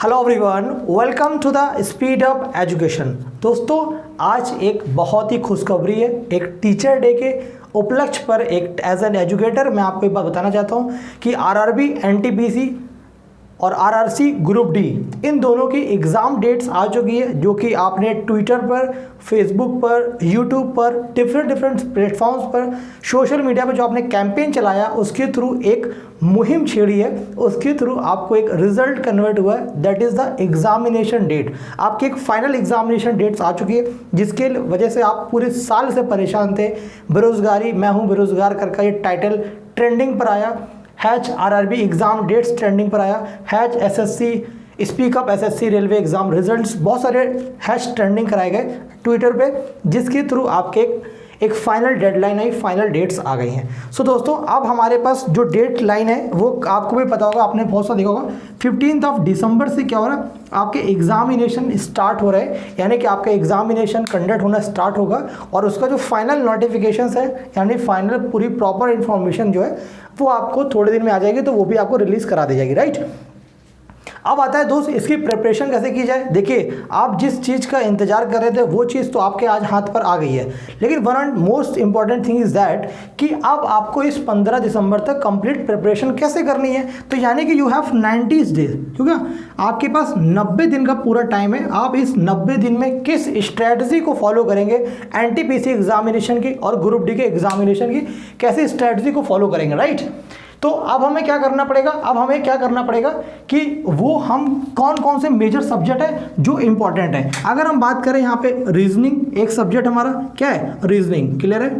Hello everyone, welcome to the speed up education. दोस्तों, आज एक बहुत ही खुशखबरी है। एक टीचर डे के उपलक्ष्य पर एक एज एन एजुकेटर मैं आपको एक बात बताना चाहता हूँ कि आरआरबी, एनटीपीसी और आरआरसी ग्रुप डी इन दोनों की एग्ज़ाम डेट्स आ चुकी है, जो कि आपने ट्विटर पर, फेसबुक पर, यूट्यूब पर, डिफरेंट प्लेटफॉर्म्स पर, सोशल मीडिया पर जो आपने कैंपेन चलाया उसके थ्रू एक मुहिम छेड़ी है। उसके थ्रू आपको एक रिजल्ट कन्वर्ट हुआ है, that is the examination date. आपकी एक फाइनल एग्जामिनेशन डेट्स आ चुकी है, जिसके वजह से आप पूरे साल से परेशान थे। बेरोजगारी, मैं हूँ बेरोजगार करके ये टाइटल ट्रेंडिंग पर आया। आरआरबी एग्ज़ाम डेट्स ट्रेंडिंग पर आया। SSC speak up, SSC railway exam results, बहुत सारे ट्रेंडिंग कराए गए ट्विटर पे, जिसके थ्रू आपके एक फाइनल डेडलाइन आई, फाइनल डेट्स आ गई हैं। सो दोस्तों, अब हमारे पास जो डेट लाइन है वो आपको भी पता होगा, आपने बहुत सा देखा होगा। 15 दिसंबर से क्या हो रहा है, आपके एग्जामिनेशन स्टार्ट हो रहे हैं, यानी कि आपका एग्जामिनेशन कंडक्ट होना स्टार्ट होगा और उसका जो फाइनल नोटिफिकेशन है, यानी फाइनल पूरी प्रॉपर इन्फॉर्मेशन जो है वो आपको थोड़े दिन में आ जाएगी, तो वो भी आपको रिलीज़ करा दी जाएगी, राइट। अब आता है दोस्त, इसकी प्रिपरेशन कैसे की जाए। देखिए, आप जिस चीज़ का इंतजार कर रहे थे वो चीज़ तो आपके आज हाथ पर आ गई है, लेकिन one and most important thing is that कि अब आपको इस 15 दिसंबर तक कंप्लीट प्रिपरेशन कैसे करनी है। तो यानी कि यू हैव 90 डेज, क्योंकि आपके पास 90 दिन का पूरा टाइम है। आप इस 90 दिन में किस स्ट्रैटेजी को फॉलो करेंगे, एनटीपीसी एग्जामिनेशन की और ग्रुप डी के एग्जामिनेशन की कैसे स्ट्रैटेजी को फॉलो करेंगे, राइट। तो अब हमें क्या करना पड़ेगा, कि वो हम कौन कौन से मेजर सब्जेक्ट है जो इंपॉर्टेंट है। अगर हम बात करें यहाँ पे रीजनिंग एक सब्जेक्ट हमारा क्या है, रीजनिंग, क्लियर है,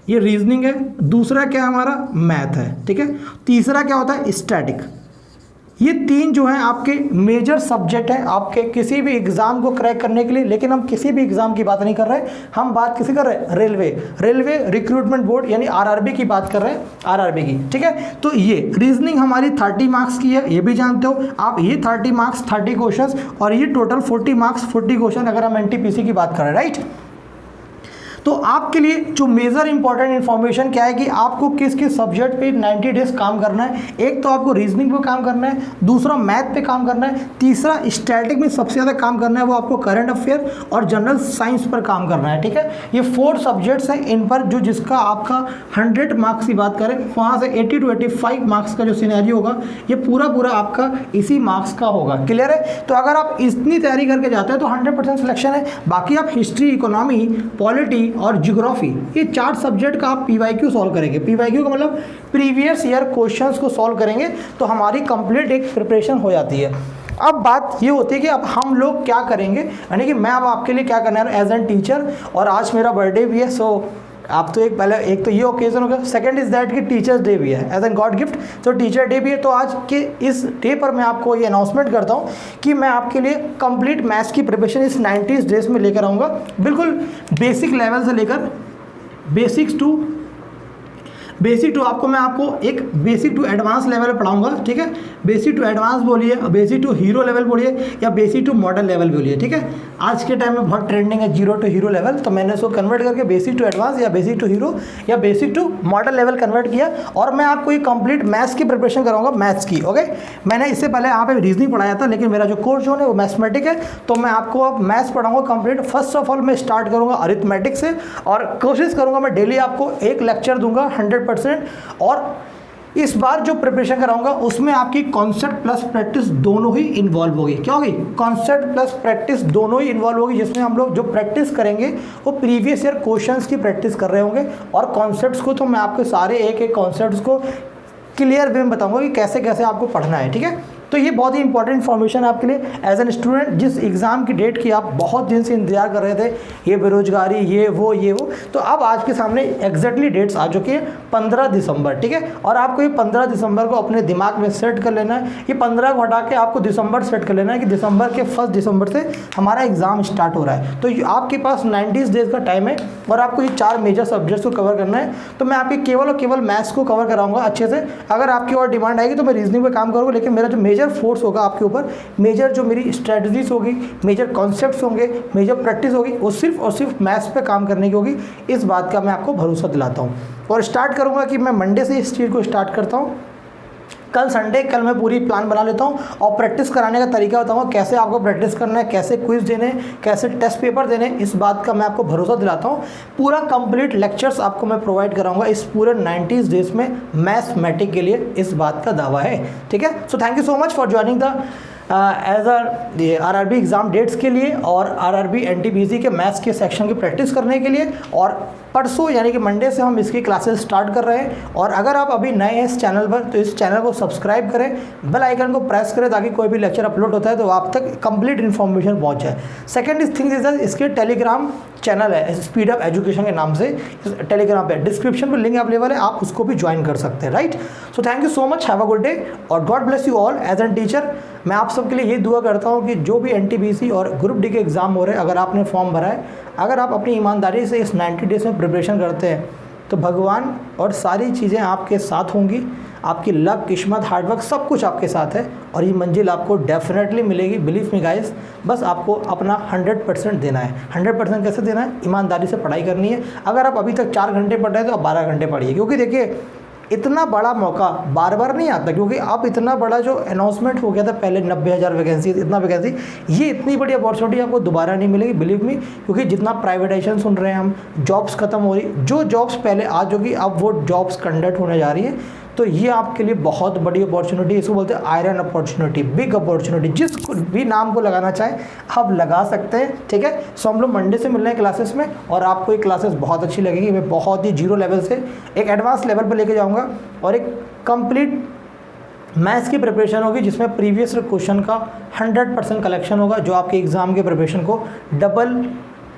ये रीजनिंग है। दूसरा क्या है हमारा, मैथ है, ठीक है। तीसरा क्या होता है, स्टैटिक। ये तीन जो हैं आपके मेजर सब्जेक्ट हैं आपके किसी भी एग्जाम को क्रैक करने के लिए। लेकिन हम किसी भी एग्जाम की बात नहीं कर रहे, हम बात किसी कर रहे हैं, रेलवे रिक्रूटमेंट बोर्ड यानी आरआरबी की बात कर रहे हैं, आरआरबी की, ठीक है। तो ये रीजनिंग हमारी 30 मार्क्स की है, ये भी जानते हो आप। ये 30 मार्क्स 30 क्वेश्चन, और ये टोटल 40 मार्क्स 40 क्वेश्चन अगर हम एनटीपीसी की बात करें, राइट। तो आपके लिए जो मेजर इंपॉर्टेंट इन्फॉर्मेशन क्या है कि आपको किस किस सब्जेक्ट पे 90 डेज काम करना है। एक तो आपको रीजनिंग पे काम करना है, दूसरा मैथ पे काम करना है, तीसरा स्टैटिक में सबसे ज़्यादा काम करना है वो आपको करंट अफेयर और जनरल साइंस पर काम करना है, ठीक है। ये 4 सब्जेक्ट्स हैं, इन पर जो जिसका आपका 100 मार्क्स की बात करें, वहाँ से 80 to 85 मार्क्स का जो सिनेरियो होगा ये पूरा आपका इसी मार्क्स का होगा, क्लियर है। तो अगर आप इतनी तैयारी करके जाते हैं तो 100% सिलेक्शन है। बाकी आप हिस्ट्री, इकोनॉमी, पॉलिटी और ज्योग्राफी, ये 4 सब्जेक्ट का आप पीवाईक्यू सॉल्व करेंगे। पीवाईक्यू का मतलब प्रीवियस ईयर क्वेश्चंस को सॉल्व करेंगे, तो हमारी कंप्लीट एक प्रिपरेशन हो जाती है। अब बात ये होती है कि अब हम लोग क्या करेंगे, यानी कि मैं अब आपके लिए क्या करना है एज एन टीचर, और आज मेरा बर्थडे भी है। सो आप तो एक तो ये ओकेजन होगा, सेकंड इज दैट कि टीचर्स डे भी है एज एन गॉड गिफ्ट, तो टीचर डे भी है। तो आज के इस डे पर मैं आपको ये अनाउंसमेंट करता हूँ कि मैं आपके लिए कंप्लीट मैथ्स की प्रिपरेशन इस 90 डेज में लेकर आऊँगा, बिल्कुल बेसिक लेवल से लेकर बेसिक टू आपको मैं एक बेसिक टू एडवांस लेवल पढ़ाऊंगा, ठीक है। बेसिक टू एडवांस बोलिए, बेसिक टू हीरो लेवल बोलिए, या बेसिक टू मॉडल लेवल बोलिए, ठीक है। आज के टाइम में बहुत ट्रेंडिंग है 0 to हीरो लेवल, तो मैंने इसको कन्वर्ट करके बेसिक टू एडवांस या बेसिक टू हीरो या basic to model level convert किया, और मैं आपको ये कंप्लीट मैथ्स की प्रिपरेशन कराऊंगा, मैथ्स की, ओके। मैंने इससे पहले यहाँ पे रीजनिंग पढ़ाया था, लेकिन मेरा जो कोर्स जो है वो मैथमेटिक है, तो मैं आपको अब मैथ्स पढ़ाऊंगा कंप्लीट। फर्स्ट ऑफ ऑल मैं स्टार्ट करूँगा अरिथमेटिक से, और कोशिश करूँगा मैं डेली आपको एक लेक्चर दूंगा 100%। और इस बार जो प्रिपरेशन कराऊंगा उसमें आपकी कॉन्सेप्ट प्लस प्रैक्टिस दोनों ही इन्वॉल्व होगी। क्या होगी, कॉन्सेप्ट प्लस प्रैक्टिस दोनों ही इन्वॉल्व होगी, जिसमें हम लोग जो प्रैक्टिस करेंगे वो प्रीवियस ईयर क्वेश्चंस की प्रैक्टिस कर रहे होंगे, और कॉन्सेप्ट्स को तो मैं आपके सारे एक कॉन्सेप्ट्स को क्लियर वे में बताऊंगा कि कैसे कैसे आपको पढ़ना है, ठीक है। तो ये बहुत ही इंपॉर्टेंट इन्फॉर्मेशन है आपके लिए एज एन स्टूडेंट, जिस एग्ज़ाम की डेट की आप बहुत दिन से इंतजार कर रहे थे, ये बेरोजगारी, ये वो। तो अब आज के सामने एग्जैक्टली डेट्स आ चुकी है, 15 दिसंबर, ठीक है। और आपको ये 15 दिसंबर को अपने दिमाग में सेट कर लेना है। ये 15 को हटा के आपको दिसंबर सेट कर लेना है कि दिसंबर के 1 दिसंबर से हमारा एग्ज़ाम स्टार्ट हो रहा है। तो आपके पास 90 डेज का टाइम है, और आपको ये 4 मेजर सब्जेक्ट्स को कवर करना है। तो मैं आपके केवल और केवल मैथ्स को कवर कराऊंगा अच्छे से। अगर आपकी और डिमांड आएगी तो मैं रीजनिंग पे काम करूँगा, लेकिन मेरा जो मेजर फोर्स होगा आपके ऊपर, मेजर जो मेरी स्ट्रेटजीज होगी, मेजर कॉन्सेप्ट्स होंगे, मेजर प्रैक्टिस होगी, वो सिर्फ और सिर्फ मैथ्स पे काम करने की होगी। इस बात का मैं आपको भरोसा दिलाता हूँ, और स्टार्ट करूँगा कि मैं मंडे से इस चीज़ को स्टार्ट करता हूँ। कल संडे, कल मैं पूरी प्लान बना लेता हूँ और प्रैक्टिस कराने का तरीका बताऊँगा, कैसे आपको प्रैक्टिस करना है, कैसे क्विज देने, कैसे टेस्ट पेपर देने, इस बात का मैं आपको भरोसा दिलाता हूँ। पूरा कंप्लीट लेक्चर्स आपको मैं प्रोवाइड कराऊंगा इस पूरे 90 डेज में मैथमेटिक्स के लिए, इस बात का दावा है। ठीक है, so thank you so much for joining the as RRB exam dates के लिए और आरआरबी एनटीपीसी के मैथ्स के सेक्शन की प्रैक्टिस करने के लिए। और परसों यानी कि मंडे से हम इसकी क्लासेस स्टार्ट कर रहे हैं। और अगर आप अभी नए हैं इस चैनल पर तो इस चैनल को सब्सक्राइब करें, बेल आइकन को प्रेस करें ताकि कोई भी लेक्चर अपलोड होता है तो आप तक कंप्लीट इन्फॉर्मेशन पहुंच जाए। सेकेंड थिंग इज इसके टेलीग्राम चैनल है स्पीड अप एजुकेशन के नाम से, टेलीग्राम पे डिस्क्रिप्शन पर लिंक अवेलेबल है, आप उसको भी ज्वाइन कर सकते हैं। Right, so thank you so much, have a good day और God bless you all. As an teacher मैं आप सबके लिए ये दुआ करता हूँ कि जो भी एनटीपीसी और ग्रुप डी के एग्ज़ाम हो रहे हैं, अगर आपने फॉर्म भरा है, अगर आप अपनी ईमानदारी से इस 90 डेज में प्रिपरेशन करते हैं तो भगवान और सारी चीज़ें आपके साथ होंगी। आपकी लक, किस्मत, हार्डवर्क सब कुछ आपके साथ है और ये मंजिल आपको डेफिनेटली मिलेगी। बिलीव मी गाइस, बस आपको अपना 100% देना है। 100% कैसे देना है? ईमानदारी से पढ़ाई करनी है। अगर आप अभी तक 4 घंटे पढ़ रहे हैं तो आप 12 घंटे पढ़िए, क्योंकि देखिए इतना बड़ा मौका बार बार नहीं आता, क्योंकि अब इतना बड़ा जो अनाउंसमेंट हो गया था पहले 90,000 वैकेंसी, इतना वैकेंसी, ये इतनी बड़ी अपॉर्चुनिटी आपको दोबारा नहीं मिलेगी, बिलीव मी। क्योंकि जितना प्राइवेटाइजेशन सुन रहे हैं हम, जॉब्स खत्म हो रही, जो जॉब्स पहले आ चुकी अब वो जॉब्स कंडक्ट होने जा रही है, तो ये आपके लिए बहुत बड़ी अपॉर्चुनिटी, इसको बोलते हैं आयरन अपॉर्चुनिटी, बिग अपॉर्चुनिटी, जिस भी नाम को लगाना चाहें आप लगा सकते हैं। ठीक है, सो हम लोग मंडे से मिल रहे हैं क्लासेस में और आपको ये क्लासेस बहुत अच्छी लगेगी। मैं बहुत ही जीरो लेवल से एक एडवांस लेवल पर लेके जाऊंगा और एक कंप्लीट मैथ्स की प्रिपरेशन होगी जिसमें प्रीवियस क्वेश्चन का 100% कलेक्शन होगा, जो आपके एग्जाम के प्रिपरेशन को डबल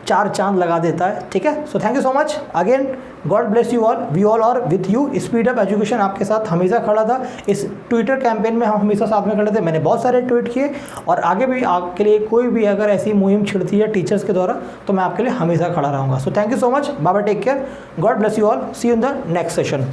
4 चांद लगा देता है। ठीक है, so thank you so much again, God bless you all, we all are with you. Speed up education आपके साथ हमेशा खड़ा था। इस ट्विटर कैंपेन में हम हमेशा साथ में खड़े थे, मैंने बहुत सारे ट्वीट किए और आगे भी आपके लिए कोई भी अगर ऐसी मुहिम छिड़ती है टीचर्स के द्वारा तो मैं आपके लिए हमेशा खड़ा रहूँगा। So thank you so much, बाबा take care, God bless you all, see you in the next session.